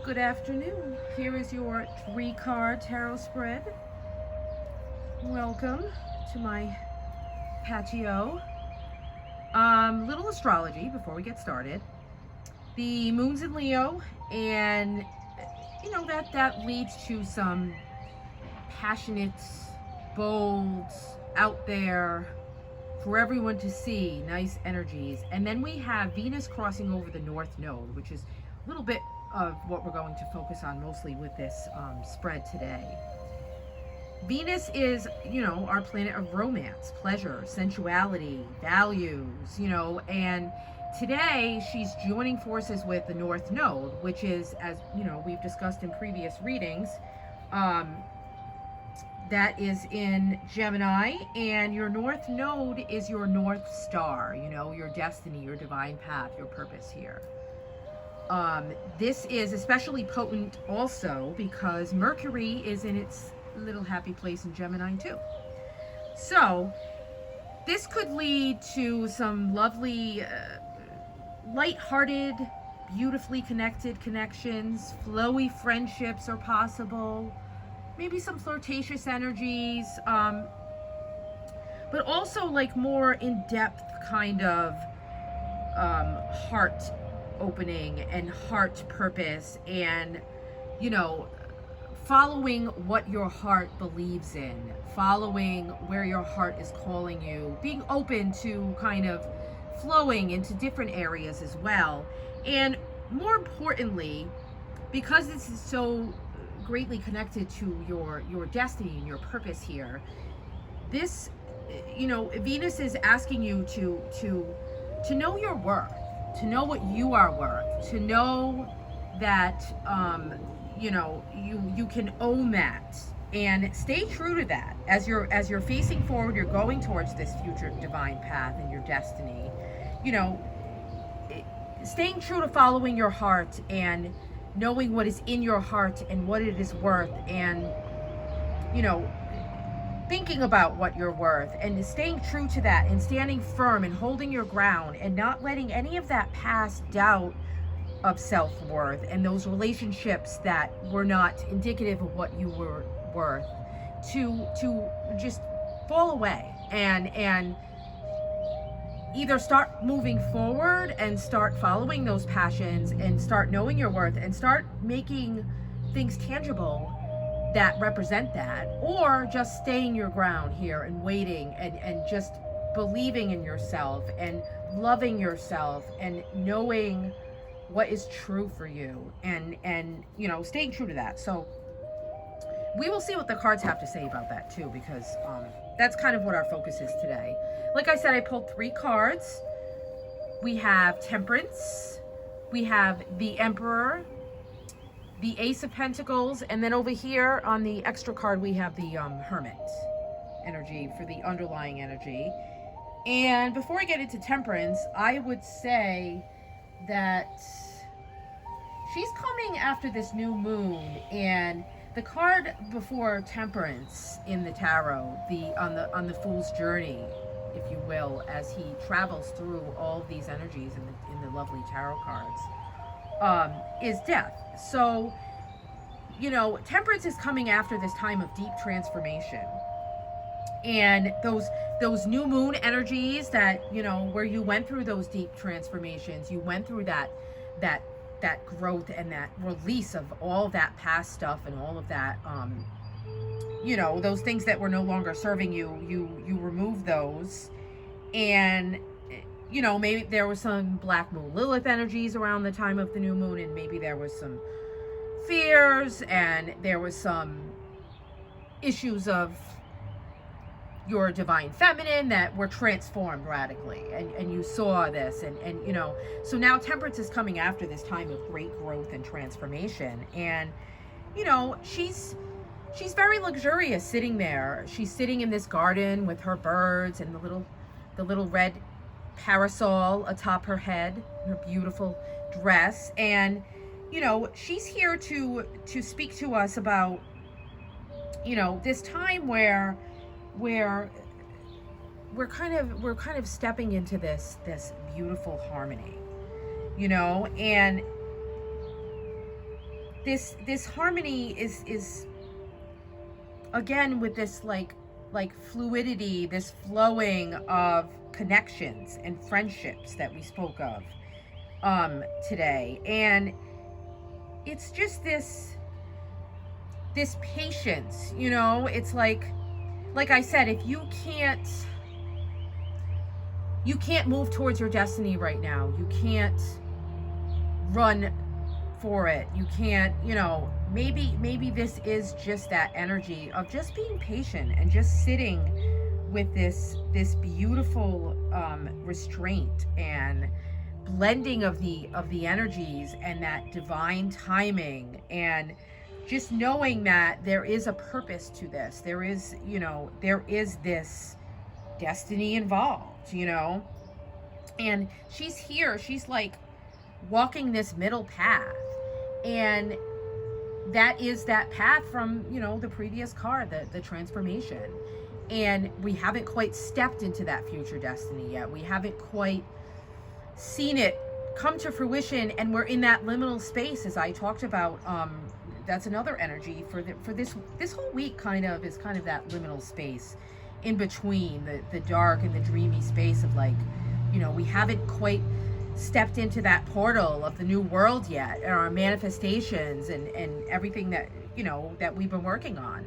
Good afternoon. Here is your 3-card tarot spread. Welcome to my patio. Little astrology before we get started. The moon's in Leo, and that leads to some passionate, bold, out there for everyone to see, nice energies. And then we have Venus crossing over the North Node, which is a little bit of what we're going to focus on mostly with this spread today. Venus is, our planet of romance, pleasure, sensuality, values, and today she's joining forces with the North Node, which is, as we've discussed in previous readings, that is in Gemini, and your North Node is your North Star, your destiny, your divine path, your purpose here. This is especially potent also because Mercury is in its little happy place in Gemini too. So this could lead to some lovely, light-hearted, beautifully connected connections. Flowy friendships are possible. Maybe some flirtatious energies. But also like more in-depth kind of heart opening and heart purpose, and following what your heart believes in, following where your heart is calling you, being open to kind of flowing into different areas as well. And more importantly, because this is so greatly connected to your destiny and your purpose here, this Venus is asking you to know your worth, to know what you are worth, to know that you can own that, and stay true to that as you're facing forward. You're going towards this future divine path and your destiny. Staying true to following your heart and knowing what is in your heart and what it is worth, and thinking about what you're worth and staying true to that and standing firm and holding your ground and not letting any of that past doubt of self-worth and those relationships that were not indicative of what you were worth to just fall away, and either start moving forward and start following those passions and start knowing your worth and start making things tangible that represent that, or just staying your ground here and waiting and just believing in yourself and loving yourself and knowing what is true for you, and staying true to that. So we will see what the cards have to say about that too, because that's kind of what our focus is today. Like I said, I pulled 3 cards. We have Temperance, we have the Emperor, the Ace of Pentacles, and then over here on the extra card we have the Hermit energy for the underlying energy. And before I get into Temperance, I would say that she's coming after this new moon, and the card before Temperance in the tarot, on the Fool's Journey, if you will, as he travels through all of these energies in the lovely tarot cards, is death. So Temperance is coming after this time of deep transformation, and those new moon energies that where you went through those deep transformations, you went through that growth and that release of all of that past stuff and all of that those things that were no longer serving you, you remove those. And maybe there was some Black Moon Lilith energies around the time of the new moon, and maybe there was some fears, and there was some issues of your divine feminine that were transformed radically, and you saw this, and so now Temperance is coming after this time of great growth and transformation. And she's very luxurious sitting there. She's sitting in this garden with her birds and the little red parasol atop her head, her beautiful dress. And she's here to speak to us about this time where we're kind of stepping into this beautiful harmony, and this harmony is again with this like fluidity, this flowing of connections and friendships that we spoke of today. And it's just this patience, you know. It's like I said, if you can't move towards your destiny right now, you can't run for it, you can't, you know, maybe this is just that energy of just being patient and just sitting with this beautiful restraint and blending of the energies and that divine timing, and just knowing that there is a purpose to this. There is, you know, there is this destiny involved, you know. And she's here, she's like walking this middle path, and that is that path from, you know, the previous card, the transformation. And we haven't quite stepped into that future destiny yet. We haven't quite seen it come to fruition, and we're in that liminal space, as I talked about. That's another energy for this whole week. Kind of that liminal space in between the dark and the dreamy space of, like, you know, we haven't quite stepped into that portal of the new world yet, and our manifestations and everything that, you know, that we've been working on.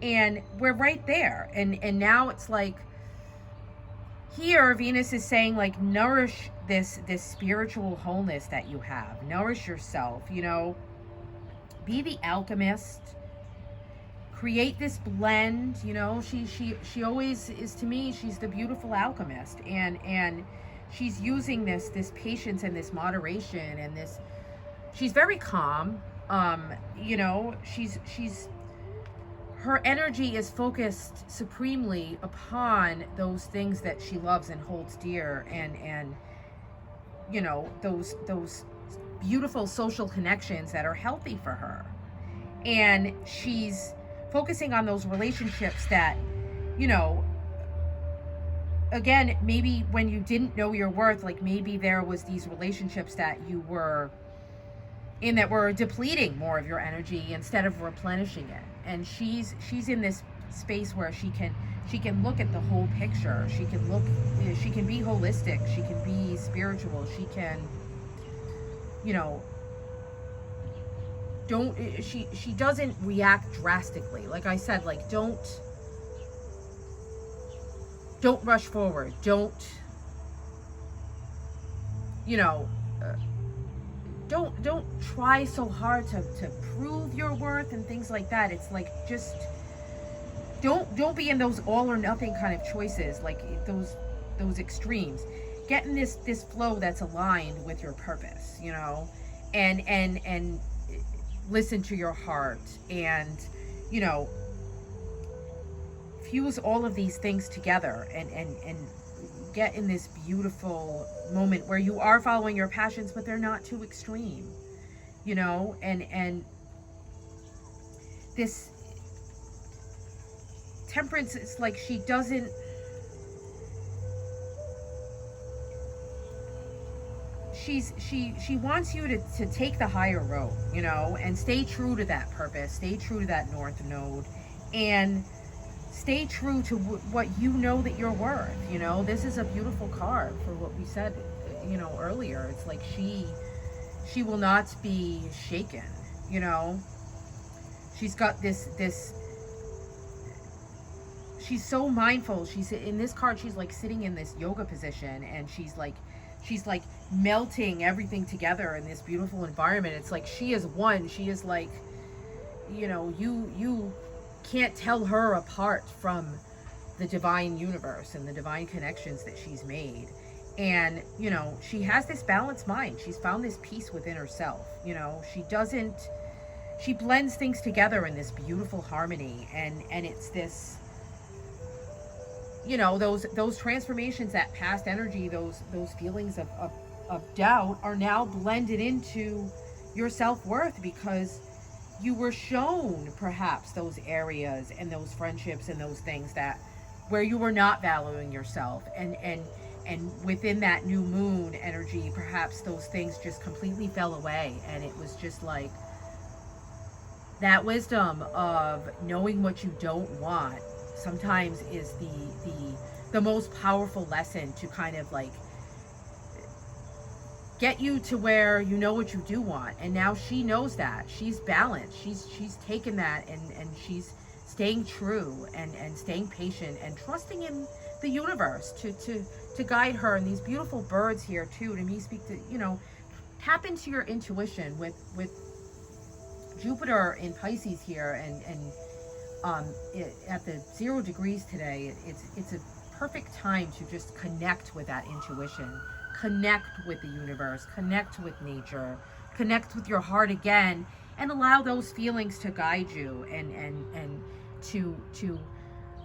And we're right there. And now it's like, here Venus is saying, like, nourish this spiritual wholeness that you have. Nourish yourself, you know. Be the alchemist. Create this blend, you know. She always is, to me, she's the beautiful alchemist. And she's using this patience and this moderation and this, she's very calm. You know, she's her energy is focused supremely upon those things that she loves and holds dear, and you know, those beautiful social connections that are healthy for her. And she's focusing on those relationships that, you know, again, maybe when you didn't know your worth, like maybe there was these relationships that you were in that were depleting more of your energy instead of replenishing it. And she's in this space where she can look at the whole picture. She can be holistic, she can be spiritual, she can, you know, she doesn't react drastically. Like I said, like, don't rush forward. Don't, you know, don't try so hard to prove your worth and things like that. It's like, just don't be in those all or nothing kind of choices, like those extremes. Get in this flow that's aligned with your purpose, you know, and listen to your heart, and, you know, fuse all of these things together and get in this beautiful moment where you are following your passions, but they're not too extreme, you know. And this Temperance, it's like she wants you to take the higher road, you know, and stay true to that purpose, stay true to that north node, and stay true to what you know that you're worth, you know. This is a beautiful card for what we said, you know, earlier. It's like she will not be shaken, you know. She's got this she's so mindful. She's in this card, she's like sitting in this yoga position, and she's like melting everything together in this beautiful environment. It's like she is one. She is like, you know, you can't tell her apart from the divine universe and the divine connections that she's made. And, you know, she has this balanced mind. She's found this peace within herself. You know, she blends things together in this beautiful harmony, and it's this, you know, those transformations, that past energy, those feelings of doubt are now blended into your self-worth, because you were shown perhaps those areas and those friendships and those things that where you were not valuing yourself, and within that new moon energy, perhaps those things just completely fell away, and it was just like, that wisdom of knowing what you don't want sometimes is the most powerful lesson to kind of like get you to where you know what you do want. And now she knows that. She's balanced. She's taken that, and she's staying true and staying patient and trusting in the universe to guide her. And these beautiful birds here too, to me, speak to, you know, tap into your intuition with Jupiter in Pisces here, at the 0 degrees today. It's a perfect time to just connect with that intuition, connect with the universe, connect with nature, connect with your heart again, and allow those feelings to guide you, and to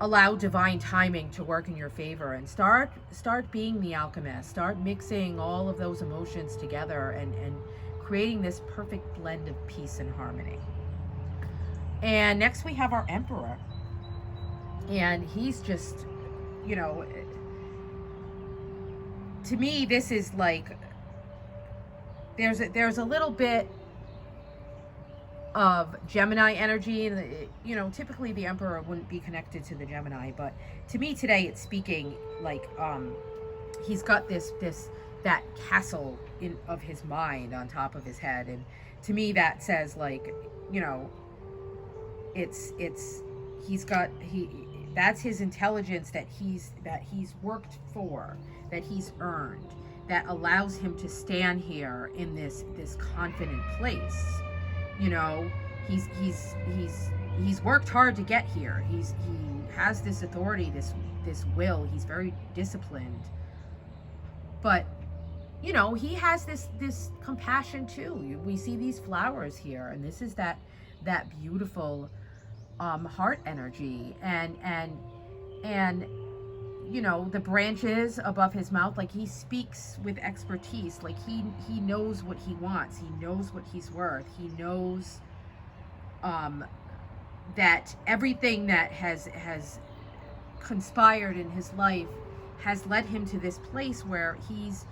allow divine timing to work in your favor, and start being the alchemist. Start mixing all of those emotions together and creating this perfect blend of peace and harmony. And next we have our Emperor, and he's just, you know, to me this is like, there's a little bit of Gemini energy, and you know, typically the Emperor wouldn't be connected to the Gemini, but to me today it's speaking like he's got that castle of his mind on top of his head, and to me that says, like, you know, it's that's his intelligence that he's worked for, that he's earned, that allows him to stand here in this confident place. You know, he's worked hard to get here. He has this authority, this will. He's very disciplined, but you know, he has this compassion too. We see these flowers here, and this is that beautiful heart energy, and you know, the branches above his mouth, like he speaks with expertise, like he knows what he wants, he knows what he's worth, he knows that everything that has conspired in his life has led him to this place where he's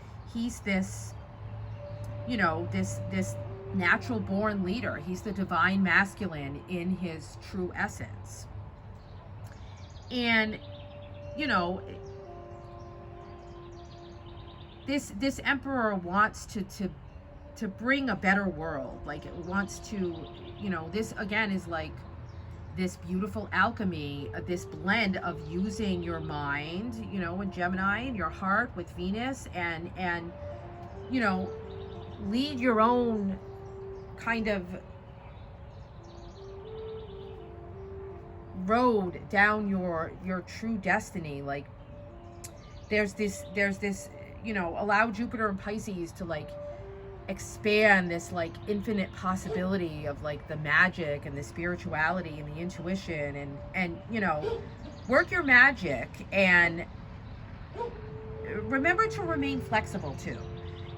this, you know, this natural born leader. He's the divine masculine in his true essence. And you know, this Emperor wants to bring a better world. Like, it wants to, you know, this again is like this beautiful alchemy, this blend of using your mind, you know, in Gemini, and your heart with Venus, and you know, lead your own kind of road down your true destiny. Like, there's this, you know, allow Jupiter and Pisces to like expand this like infinite possibility of like the magic and the spirituality and the intuition, and you know, work your magic, and remember to remain flexible too.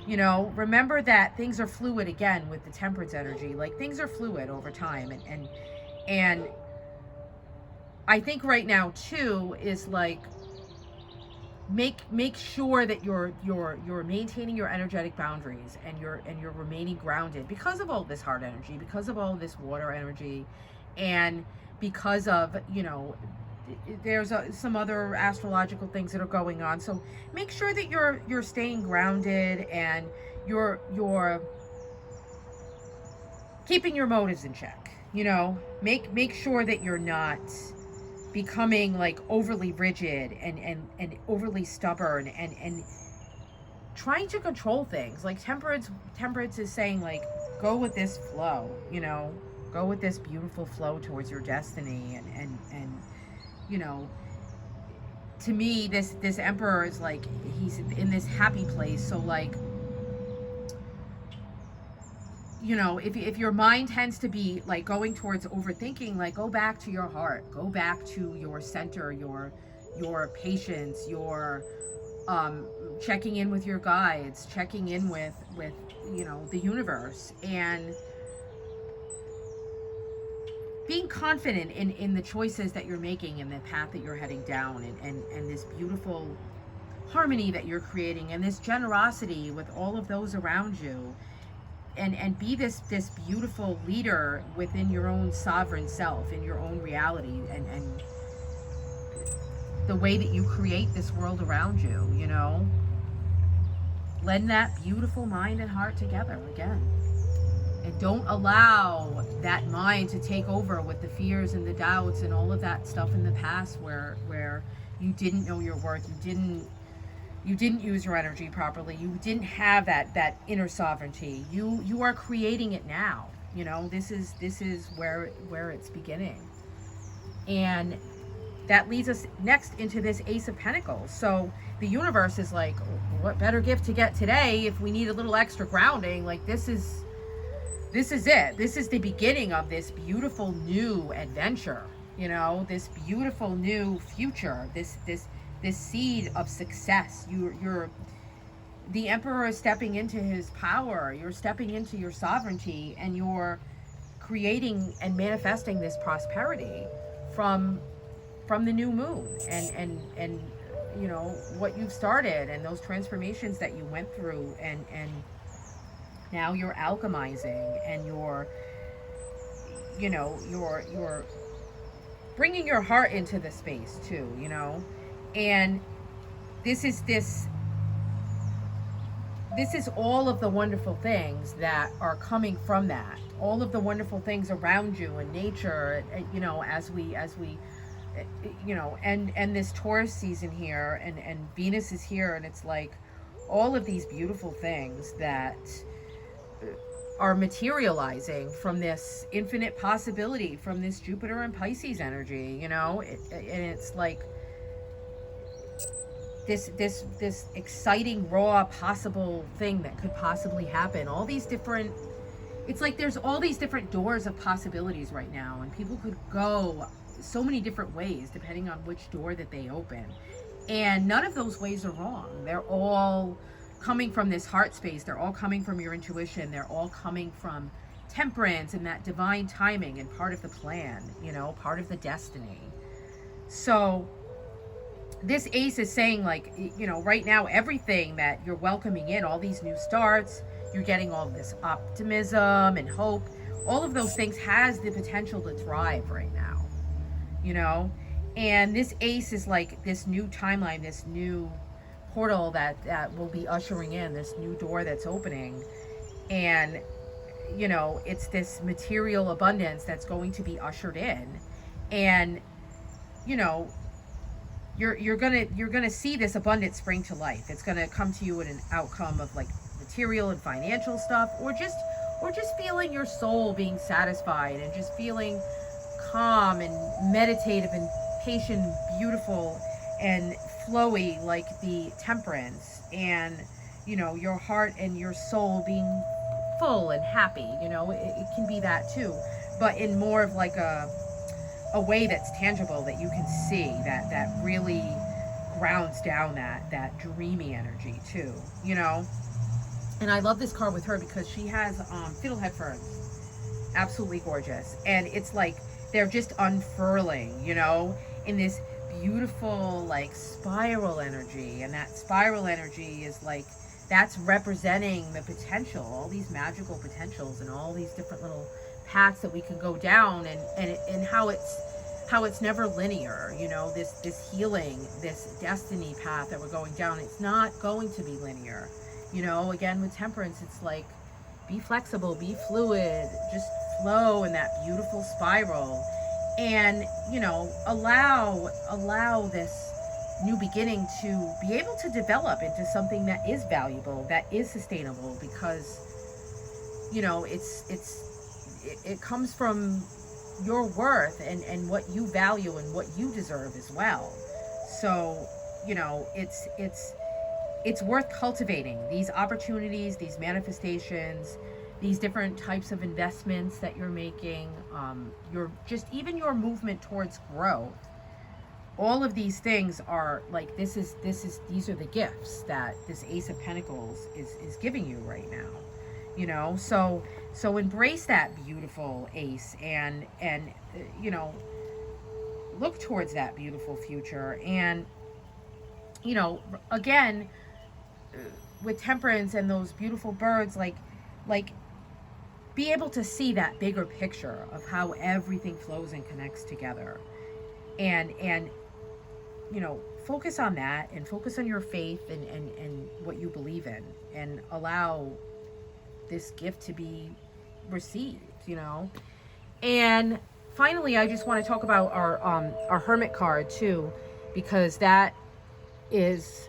You know, remember that things are fluid again with the Temperance energy. Like, things are fluid over time, and I think right now too is like, make sure that you're maintaining your energetic boundaries, and you're remaining grounded because of all this heart energy, because of all this water energy, and because of, you know, there's some other astrological things that are going on. So make sure that you're staying grounded, and you're keeping your motives in check. You know, make sure that you're not becoming like overly rigid and overly stubborn and trying to control things. Like, temperance is saying, like, go with this flow, you know, go with this beautiful flow towards your destiny, and you know, to me this Emperor is like, he's in this happy place. So like, you know, if your mind tends to be like going towards overthinking, like, go back to your heart, go back to your center, your patience, your checking in with your guides, checking in with you know, the universe, and being confident in the choices that you're making and the path that you're heading down, and this beautiful harmony that you're creating, and this generosity with all of those around you. and be this beautiful leader within your own sovereign self, in your own reality, and the way that you create this world around you, you know. Blend that beautiful mind and heart together again. And don't allow that mind to take over with the fears and the doubts and all of that stuff in the past where you didn't know your worth, you didn't use your energy properly, you didn't have that inner sovereignty. You are creating it now. You know, this is where it's beginning. And that leads us next into this Ace of Pentacles. So the universe is like, what better gift to get today if we need a little extra grounding? Like, this is it. This is the beginning of this beautiful new adventure, you know, this beautiful new future, this seed of success. You're the Emperor is stepping into his power. You're stepping into your sovereignty, and you're creating and manifesting this prosperity from the new moon, and you know what you've started, and those transformations that you went through, and now you're alchemizing, and you're bringing your heart into the space too, you know. And this is all of the wonderful things that are coming from that, all of the wonderful things around you in nature, you know, as we you know, and this Taurus season here, and Venus is here, and it's like all of these beautiful things that are materializing from this infinite possibility, from this Jupiter and Pisces energy, you know. And it's like this exciting, raw, possible thing that could possibly happen. All these different, it's like there's all these different doors of possibilities right now, and people could go so many different ways depending on which door that they open. And none of those ways are wrong. They're all coming from this heart space. They're all coming from your intuition. They're all coming from temperance and that divine timing, and part of the plan, you know, part of the destiny. So this Ace is saying, like, you know, right now, everything that you're welcoming in, all these new starts, you're getting all this optimism and hope, all of those things has the potential to thrive right now, you know. And this Ace is like this new timeline, this new portal that will be ushering in, this new door that's opening. And, you know, it's this material abundance that's going to be ushered in. And, you know, you're gonna see this abundance spring to life. It's gonna come to you in an outcome of like material and financial stuff, or just feeling your soul being satisfied, and just feeling calm and meditative and patient, beautiful and flowy, like the temperance, and, you know, your heart and your soul being full and happy. You know, it can be that too, but in more of like a way that's tangible, that you can see, that really grounds down that dreamy energy too, you know. And I love this card with her because she has fiddlehead ferns, absolutely gorgeous, and it's like they're just unfurling, you know, in this beautiful like spiral energy. And that spiral energy is like, that's representing the potential, all these magical potentials, and all these different little paths that we can go down, and how it's never linear, you know. This healing, this destiny path that we're going down, it's not going to be linear, you know. Again, with temperance, it's like, be flexible, be fluid, just flow in that beautiful spiral, and, you know, allow this new beginning to be able to develop into something that is valuable, that is sustainable, because, you know, it comes from your worth and what you value and what you deserve as well. So, you know, it's worth cultivating these opportunities, these manifestations, these different types of investments that you're making, even your movement towards growth. All of these things are like, these are the gifts that this Ace of Pentacles is giving you right now, you know. So embrace that beautiful Ace, and you know, look towards that beautiful future. And, you know, again, with temperance and those beautiful birds, like be able to see that bigger picture of how everything flows and connects together. And you know, focus on that, and focus on your faith and what you believe in, and allow this gift to be received, you know. And finally, I just want to talk about our Hermit card too, because that is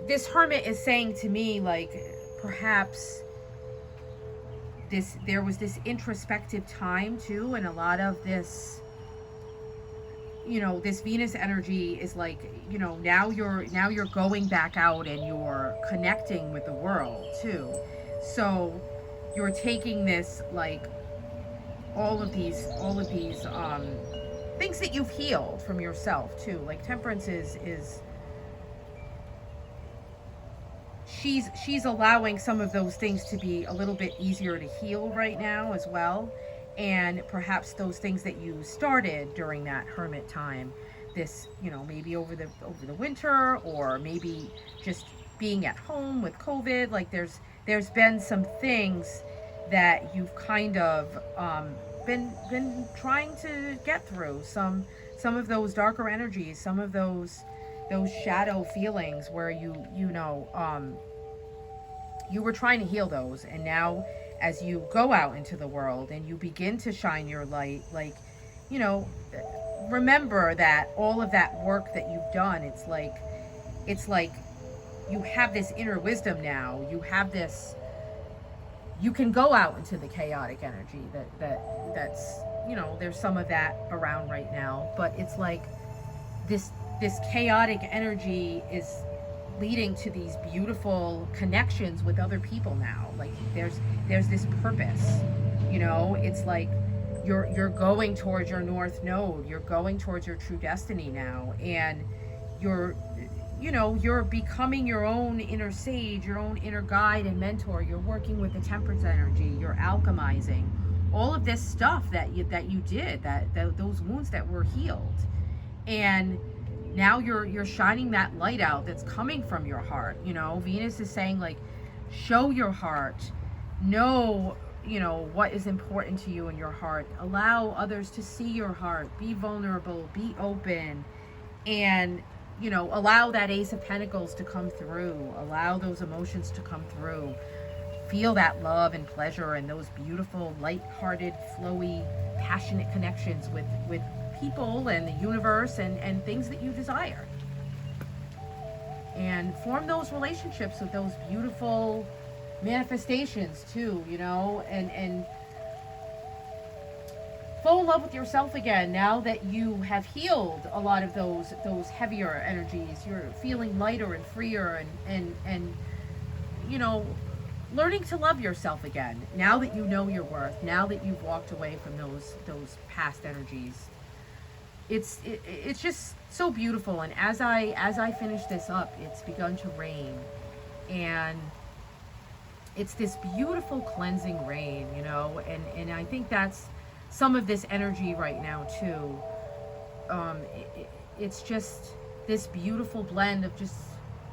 this Hermit is saying to me, like, perhaps there was this introspective time too, and a lot of this, you know, this Venus energy is like, you know, now you're going back out and you're connecting with the world too. So you're taking this, like, all of these things that you've healed from yourself too. Like Temperance is she's allowing some of those things to be a little bit easier to heal right now as well. And perhaps those things that you started during that Hermit time, this, you know, maybe over the winter, or maybe just being at home with COVID, like there's been some things that you've kind of been trying to get through, some of those darker energies, some of those shadow feelings where you were trying to heal those. And now, as you go out into the world and you begin to shine your light, like, you know, remember that all of that work that you've done, it's like you have this inner wisdom now. You have this, you can go out into the chaotic energy that's, you know, there's some of that around right now, but it's like this chaotic energy is leading to these beautiful connections with other people now. Like there's this purpose, you know. It's like you're going towards your north node, you're going towards your true destiny now, and you're becoming your own inner sage, your own inner guide and mentor. You're working with the Temperance energy, you're alchemizing all of this stuff that you did, that those wounds that were healed. And now you're shining that light out that's coming from your heart. You know, Venus is saying, like, show your heart, know, you know, what is important to you in your heart, allow others to see your heart, be vulnerable, be open, and, you know, allow that Ace of Pentacles to come through, allow those emotions to come through, feel that love and pleasure and those beautiful, light-hearted, flowy, passionate connections with people and the universe and things that you desire, and form those relationships with those beautiful manifestations too, you know, and fall in love with yourself again now that you have healed a lot of those heavier energies. You're feeling lighter and freer, and you know, learning to love yourself again now that you know your worth, now that you've walked away from those past energies. It's just so beautiful. And as I finish this up, it's begun to rain, and it's this beautiful cleansing rain, you know, and I think that's some of this energy right now too. It's just this beautiful blend of just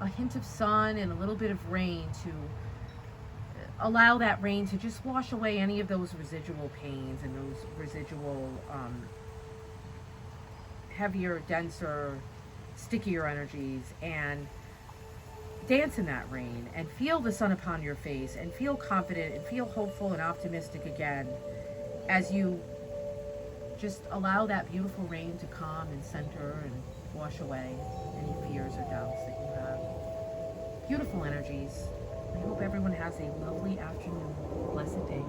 a hint of sun and a little bit of rain, to allow that rain to just wash away any of those residual pains and those residual heavier, denser, stickier energies, and dance in that rain and feel the sun upon your face and feel confident and feel hopeful and optimistic again, as you just allow that beautiful rain to calm and center and wash away any fears or doubts that you have. Beautiful energies. I hope everyone has a lovely afternoon, blessed day.